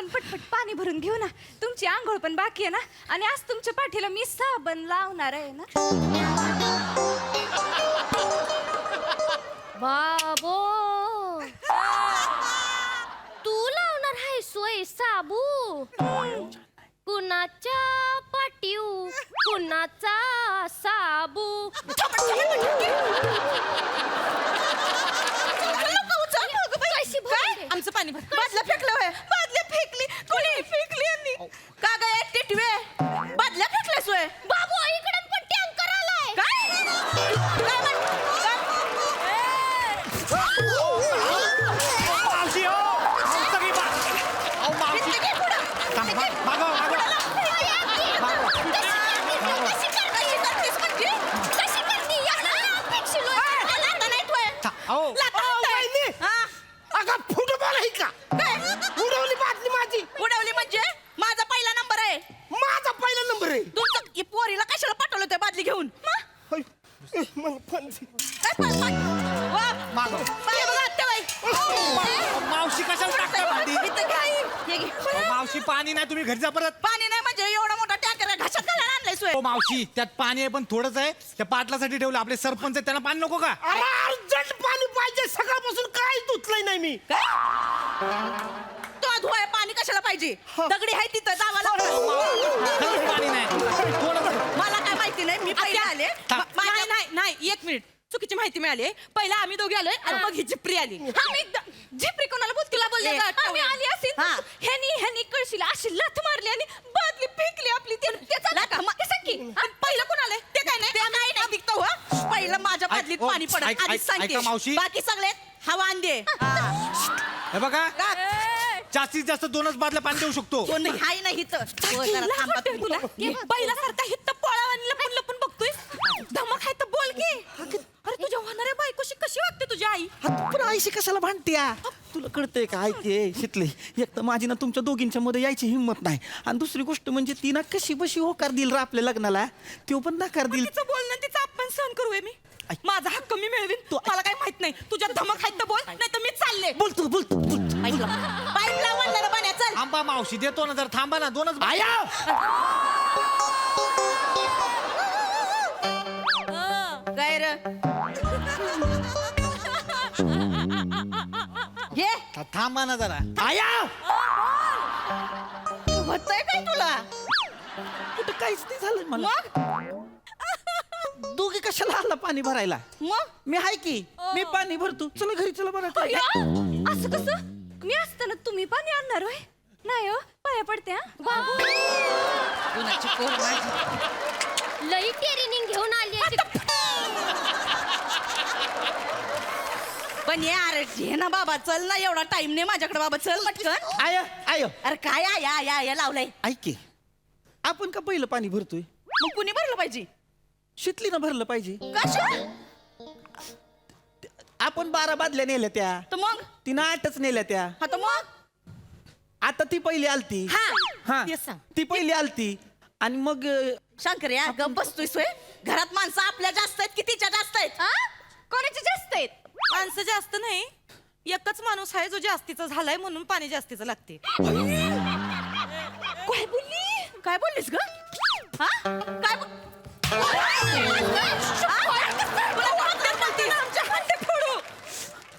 आपण पटपट पाणी भरून घेऊ ना. तुमची आंघोळ पण बाकी आहे ना. आणि आज तुमच्या पाठीला मी साबण लावणार आहे ना. बाबो तू लावणार आहे सोय साबू कुणाच्या पाठीव कुणाचा साबू आमचं पाणी भर. बादल्या फेकलं होय. बादल्या फेकली कोणी फेकली यांनी. का गं टिटवे बादल्या फेकल्यास होय. बाबू इकडे पण टँकर आलाय काय मावशी हो सगळी मावशी फुटबॉल आहे का उडवली बादली माझी उडवली म्हणजे माझा पहिला नंबर आहे. माझा पहिला नंबर आहे तुमचं ही पोरीला कशाला पाठवलं त्या बादली घेऊन. मावशी कशाला टाकताय भांडी हे घे. मावशी पाणी नाही तुम्ही घरी जा परत पाणी नाही म्हणजे एवढा मोठा टँकर घशात घालायला आणलाय सोय. हो मावशी त्यात पाणी आहे पण थोडंच आहे त्या पाटलासाठी ठेवलं आपले सरपंच आहेत त्यांना पाणी नको का अर्जंट पाणी पाहिजे सकाळपासून काय धुतलंय नाही मी तो धुवाय पाणी कशाला पाहिजे. दगडी आहे तिथं जावाला. खरंच पाणी नाही थोडंच मला काय माहिती नाही. मी पहिले आले. थांब. नाही 1 मिनिट चुकीची माहिती मिळाली. पहिला आम्ही दोघे आलोय आणि मग ही जिप्री आली. झिपरी कोणाला बोल तुला बोलले ले. का आम्ही आली असेल हा. ह्यानी कळशीला अशी लाथ मारली आणि बादली फेकली आपली. त्याचा ते सांग की. आणि पहिलं कोण आलंय ते काय नाही. ते नाही दिखतो हो. पहिलं माझ्या बादलीत ओ, पाणी पडत ऐक- आधीच ऐक- सांगते. ऐका मावशी. बाकी सगळे हवा अंदे. हे बघा जास्तीत जास्त 2च बादल्या पाणी देऊ शकतो कोण नाही हाय नाही इथं. हो, जरा थांबा तुम्ही. तुला पहिला सारखा हित्त पोळावानी लपून लपून बघतोय. धमक आहे तर बोल की. अरे तुझ्या होणाऱ्या बायकोशी कशी वागते तुझी आई. पण आईशी कशाला भांडत्या तुला कळतंय का ऐकते शिकले एक तर माझी ना तुमच्या दोघींच्या मध्ये यायची हिंमत नाही आणि दुसरी गोष्ट म्हणजे ती ना कशी बशी होकार देईल रा आपल्या लग्नाला तो पण नकार देईल तिचं बोलणं तिचा अपमान सहन करू मी. माझा हक्क मी मिळवीन. मला काय माहित नाही. तुझ्या धमक आहेत तर बोल नाही तर मी चालले. बोलतो पाईप लावणार पाण्या चल. थांबा मावशी देतो ना जर थांबा ना 2च आया काय रे घे. थांबा ना जरा आया होतंय काय तुला. कुठं काहीच नाही झालं मला मग दोघे कशाला आला पाणी भरायला मग मी हाय की मी पाणी भरतो चला घरी चला बरं अय्या, असं कसं मी असताना तुम्ही पाणी आणणार होय. नाही हो पाया पडते हा बाबू. कुणाची पोर माझी. लई टेरिनिंग घेऊन आली आहे ती. पण यार घे ना बाबा चल ना. एवढा टाइम नाही माझ्याकडे बाबा. चल पटकन. आया आय अरे काय या लावलंय. ऐक की आपण का पहिलं पाणी भरतोय मग कुणी भरलं पाहिजे. शितलीनं भरलं पाहिजे कशा आपण 12 बादल्या नेल्या त्या तर मग तिनं 8च नेल्या त्या हा तर मग आता ती पहिली आलती हा तेच सांग. ती पहिली आलती आणि मग शंकर या गप बसतोय सोय. घरात माणसं आपल्या जास्त आहेत की तिच्या जास्त आहेत. हा? कोणाचे जास्त आहेत. माणसं जास्त नाही. एकच माणूस आहे जो जास्तीचा झालाय म्हणून पाणी जास्तीचं लागते. काय बोललीस ग. हा काय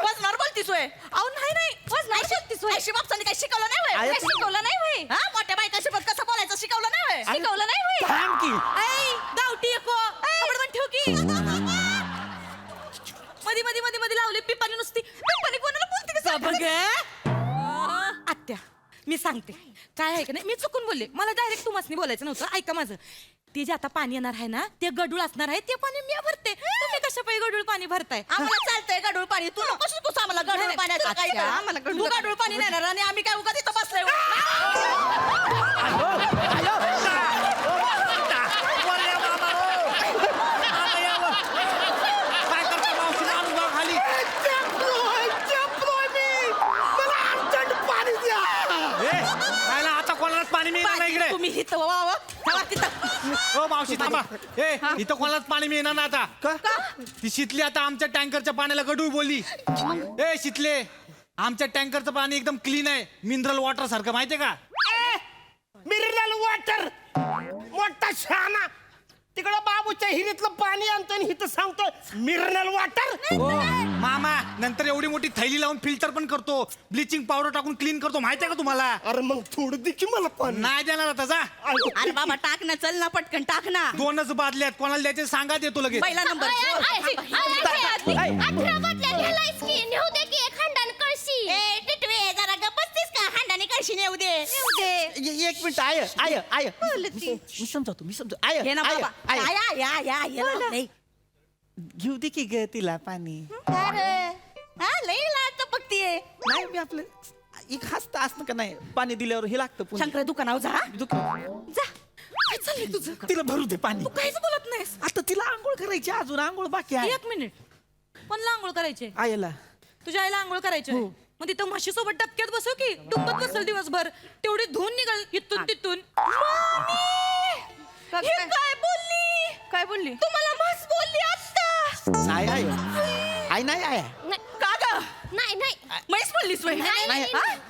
वजनावर बोलतीस होय. अहो नाही वजनावर बोलतीस होय. बापसाने काय शिकवलं नाही होय. आया, काय शिकवलं नाही होय. हा मोठ्या बायकासोबत कसं बोलायचं शिकवलं नाही होय. शिकवलं नाही होय. थांब की ऐ गावठी एको खबरदार ठेव की. मध्ये लावली पिपाणी नुसती. पिपाणी कोणाला बोलते का बघ. आत्या मी सांगते काय आहे का नाही. मी चुकून बोलले. मला डायरेक्ट तुम्हाला बोलायचं नव्हतं. ऐका माझं. ते जे आता पाणी येणार आहे ना ते गडूळ असणार आहे. ते पाणी मी भरते. तुम्ही कशा पायी गडूळ पाणी भरताय. आम्हाला चालतंय गडूळ पाणी. तू नकोस तू आम्हाला गडूळ पाण्याचं काय. आम्हाला तू गडूळ पाणी नेणार आणि आम्ही काय उगा तिथं बसलोय. काय करता मावशी माणूस बघ खाली काय ना आता कोणालाच पाणी मिळणार नाही इकडे तुम्ही हिथं वावा तिथं. हो मावशी थांबा इथं कोणालाच पाणी मिळणार ना आता का ती शितली आता आमच्या टँकरच्या पाण्याला गडूळ बोलली. ए शितले आमच्या टँकरचं पाणी एकदम क्लीन आहे, मिनरल वॉटर सारखं, माहितीये का? मिनरल वॉटर मोठा शहाणा तिकडं बाबूच्या हिरीतलं पाणी आणतो आणि इथं सांगतो मिनरल वॉटर. हो मामा, नंतर एवढी मोठी थैली लावून फिल्टर पण करतो, ब्लिचिंग पावडर टाकून क्लीन करतो, माहितीये का तुम्हाला? अरे मग थोडं दे की मला पाणी. नाही देणार आता, जा. अरे बाबा टाक ना, चल ना पटकन टाक ना. 2च बादल्यात, कोणाला द्यायचे सांगा, देतो लगेच. पहिला नंबर. 18 बाटल्या घ्यायलायस की नेऊ दे की एक हंडान कळशी. ए टिटवे, जरा गप्प बसतीस का? हांडाने कळशी नेऊ दे. एक मिनिट आय मी समजावतो आय हे ना आय, बाबा. आय. या. नाही. घेऊ दे की ग तिला पाणी. लई लाट बघतीये. नाही मी आपलं एक हसतं असतं का नाही, पाणी दिल्यावर हे लागतं पुन्हा. शंकर दुकानावर जा. जा. काय चाललंय तुझं? तिला भरू दे पाणी. तू काहीच बोलत नाहीस. आता तिला आंघोळ करायची, अजून आंघोळ बाकी आहे. 1 मिनिट. कोणला आंघोळ करायचे? आयला तुझ्या आईला आंघोळ करायचे? मग तिथं म्हशीसोबत टपक्यात बसव की, डुंबत बसल दिवसभर, तेवढी धुवून निघाल इथून तिथून. हे काय बोलली? तुम्हाला म्हस बोलली आता. आय नाही आय. का ग? नाही म्हैस बोललीस वय? नाही.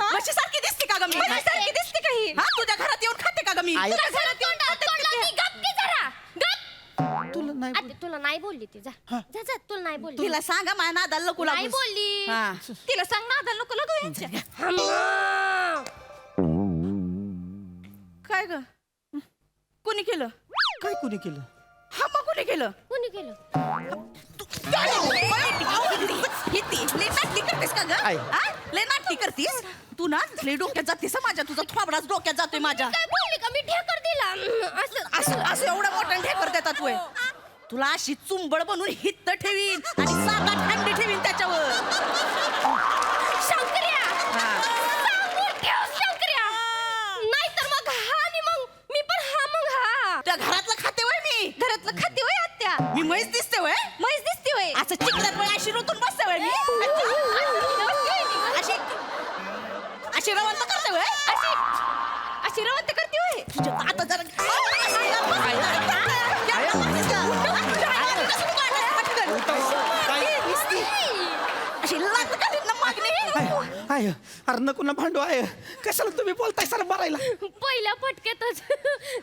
म्हशी सारखी दिसते का ग मी? नाही. सारखी दिसते का ही? हा, तुझ्या घरात येऊन खाते का ग मी? आई. तुझ्या घरात येऊन खाते का? गप की जरा गप. तुला नाही आते तुला नाही बोलली ती जा जा तुला नाही बोलली. तिला सांगा माझ्या नादाला नको नाही लागूस. बोलली. हा. तिला सांग नादाला नको लागू यांच्या. काय ग? कोणी केलं? काय कोणी केलं? हा, मग कोणी केलं? कोणी केलं? लय नाटकी करतेस का ग? आई. हा? लय नाटकी करतीस तू ना, लय डोक्यात जातेस हं माझ्या. तुझा थोबडाच डोक्यात जातोय माझ्या. काय बोलली का मी ठेकर दिला असं असं असं एवढं मोठं ढेकर देतात वय. तुला अशी चुंबड बनवून हित्त ठेवीन आणि सागा थंडी ठेवीन त्याच्यावर. शंकर्या हा. सांगून ठेव शंकर्या. नाहीतर मग हा आणि मग मी पण हा मग हा. त्या घरातलं खाते वय मी. घरातलं खाते वय आत्या. मी म्हैस दिसते वय. म्हैस दिसते वय. असं चिकल्यात वय अशी रोतून बसते वय मी. अशी अशी रवंत करते वय. अशी रवंत करते वय. तुझ्या आता जरा अशी लाथ घालीन ना मागणी. आय अरे नको ना भांडू आय. कशाला तुम्ही बोलताय सर मरायला? पहिल्या फटक्यातच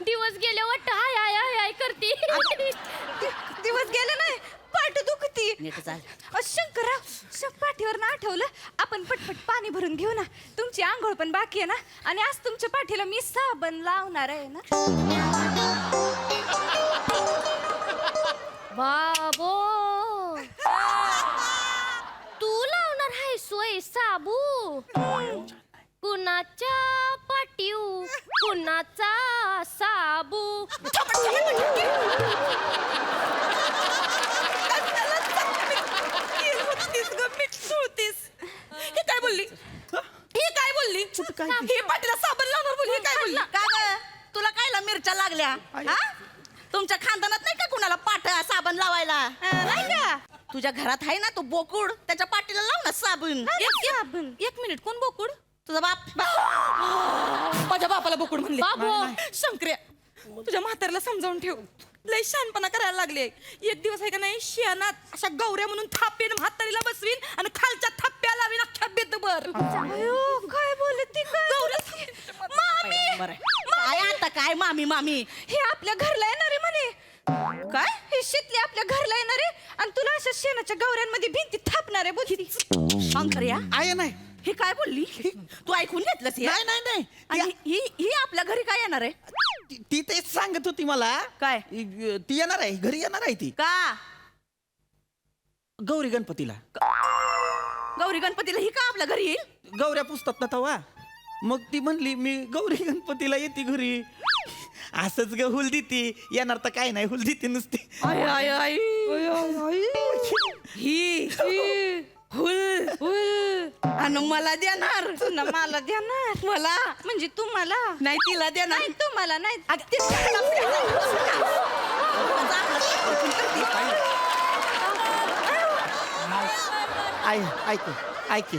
दिवस गेले वाटत हाय हाय हाय हाय करती. दिवस गेले नाही, पाठ दुखती. नीट चाल. शंकरराव, पाठीवर ना आठवलं, आपण पटपट पाणी भरून घेऊ ना. तुमची आंघोळ पण बाकी आहे ना, आणि आज तुमच्या पाठीला मी साबण लावणार आहे ना. बाबो तू लावणार आहे सोय साबू. कुणाच्या पाठीव कुणाचा साबू. हे काय बोलली? हे काय बोलली? हे पाठीला साबण लावणार बोलली. हे काय बोलली? का ग? तुला कायला मिरच्या लागल्या? हा? तुमच्या खानदानात नाही का कुणाला पाठ साबण लावायला? नाही का? तुझ्या घरात आहे ना तो बोकुड, त्याच्या पाठीला लाव ना साबण. साबण. 1 मिनिट, कोण बोकुड? तुझा बाप. माझ्या बापाला बोकुड म्हणले. बाबो. शंकर्या, तुझ्या म्हाताऱ्याला समजावून ठेव. लय शहाणपणा करायला लागले. एक दिवस आहे का नाही, शियानात अशा गौऱ्या म्हणून थापेन, म्हातारीला बसवीन आणि खालच्या थप्प्या लावीन अख्ख्या बेतभर. काय बोलत ती काय? मामी, काय आता काय मामी मामी? हे आपल्या घरला येणार आहे म्हणे. काय? हे शितले आपल्या घरला येणार आहे, आणि तुला अशा शेणाच्या गौऱ्यांमध्ये भिंती थापणार आहे बोलती. शंकर्या, आय नाही हे काय बोलली? तू ऐकून घेतलंस हे? नाही आणि ही आपल्या घरी काय येणार आहे? ती तेच सांगत होती मला. काय? ती येणार आहे, घरी येणार आहे ती का गौरी गणपतीला. गौरी गणपतीला ही का आपल्या घरी येईल? गौऱ्या पुसतात ना तवा. मग ती म्हणली मी गौरी गणपतीला येते घरी. असंच ग हुल देती. येणार तर काय नाही, हुल देते नुसती. आय आय आय ही हुल हुल आणि मला देणार. ना मला देणार. मला म्हणजे तुम्हाला नाही, तिला देणार. नाही, तुम्हाला नाही. आय ऐक ऐक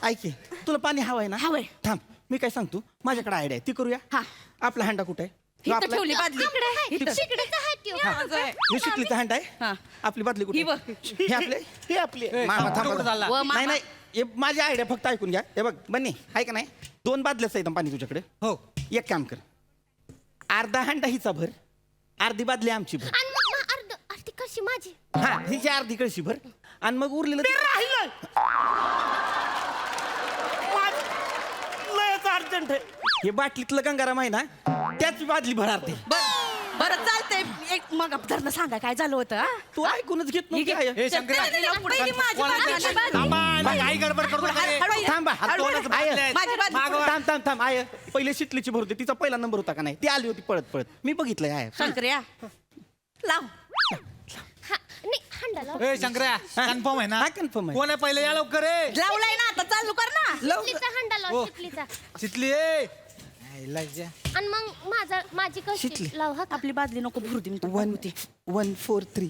ऐक तुला पाणी हवंय ना? हवंय. थांब मी काय सांगतो, माझ्याकडे आयडिया आहे ती करूया. हा. आपला हांडा कुठे आहे? इथं आपला- ठेवली बादली. इथं. शिकडेचा हात ठेव. हे शिकलीचा हांडा हा. आहे. आपली बादली कुठे ही बघ. आहे? हे आपले हे आपले मामा थांबा. कुठं चालला? व मामा. नाही नाही हे माझी आयडिया फक्त ऐकून घ्या. हे बघ बन्नी आहे का नाही 2 बादल्याच आहेत पाणी तुझ्याकडे. हो एक काम कर, अर्धा हांडा हिचा भर, अर्धी बादली आमची भर. आणि मग अर्धी कशी माझी हा हिची अर्धी कळशी भर आणि मग उरलेलं ते राहिलं लयच अर्जंट आहे. हे बाटलीतलं गंगाराम आहे ना त्याच बादली भर अर्धी. बरं चालतंय. एक मग धरणं सांगा काय झालं होतं हा? तू ऐकूनच घेत नव्हती हे घे. काय? हे शंकर्या पहिली माझी बाजू. थांबा काही गडबड करू नका रे. हळू- थांबा हात हळू- तोंडाचं हळू- बादल्या आहेत. माझी बाजू. मागवा. थांब आय पहिले शितलीची भर होती, तिचा पहिला नंबर होता का नाही, ती आली होती पळत पळत, मी बघितलंय आय. शंकर्या लाव. हा नाही हांडा लाव. ए शंकर्या कन्फर्म आहे ना? हा, confirm आहे. कोण आहे पहिले या लवकर रे. लावलाय ना आता चालू कर ना. शितलीचा हांडा लाव हो. शितलीचा. शितली ए. आईला जा. आणि मग माझी कशी शितली. लाव हा का? आपली बादली नको भरू दे मी तुला. 1 4 3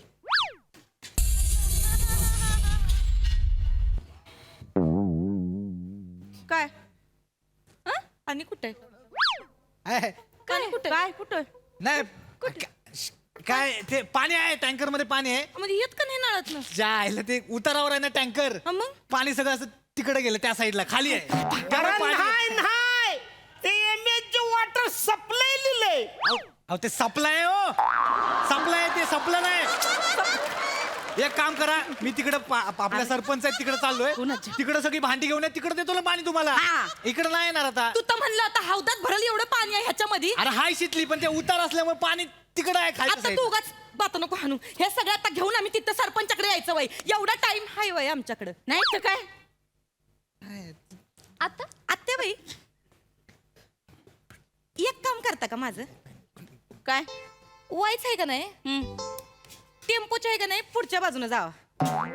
काय हं? आणि कुठे आहे. काय कुठे काय कुठे नाही काय ते पाणी आहे टँकर मध्ये पाणी आहे. म्हणजे येत का नाही नळत ना. ज्या आईला ते उतारावर आहे ना टँकर, हा मग? पाणी सगळं असं तिकडे गेलं त्या साईडला खाली आहे. अरे त्यामुळे पाणी- नाही ते एमएच वॉटर सप्लाय लिहिलंय. अहो ते सप्लाय हो सप्लाय ते सप्लाय नाही. एक काम करा मी तिकडे आपल्या सरपंच आहेत तिकडे चाललोय. कोणाच्या? तिकडे सगळी भांडी घेऊन ये, तिकडे देतो ना पाणी तुम्हाला. हा. इकडे नाही येणार आता. तू तर म्हणलं आता हौदात भरल एवढं पाणी आहे ह्याच्यामध्ये. अरे हाय शितली पण ते उतार असल्यामुळे पाणी तिकडे आहे खाली आता तू उगाच बात नको हाणू. हे सगळं आता घेऊन आम्ही तिथं सरपंचाकडे यायचं वय. एवढा टाइम हाय वय आमच्याकडे नाही तर काय. आता आत्या बाई एक काम करता का माझं काय वाईच आहे का नाही टेम्पोच्या आहे का नाही पुढच्या बाजूने जावा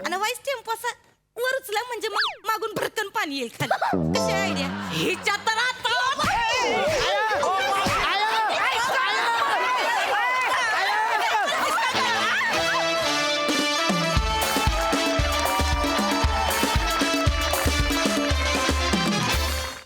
आणि वाईस टेम्पो असा वर उचला म्हणजे मग मागून भरकन पाणी येईल खाली. कशी आयडिया हिच्या तर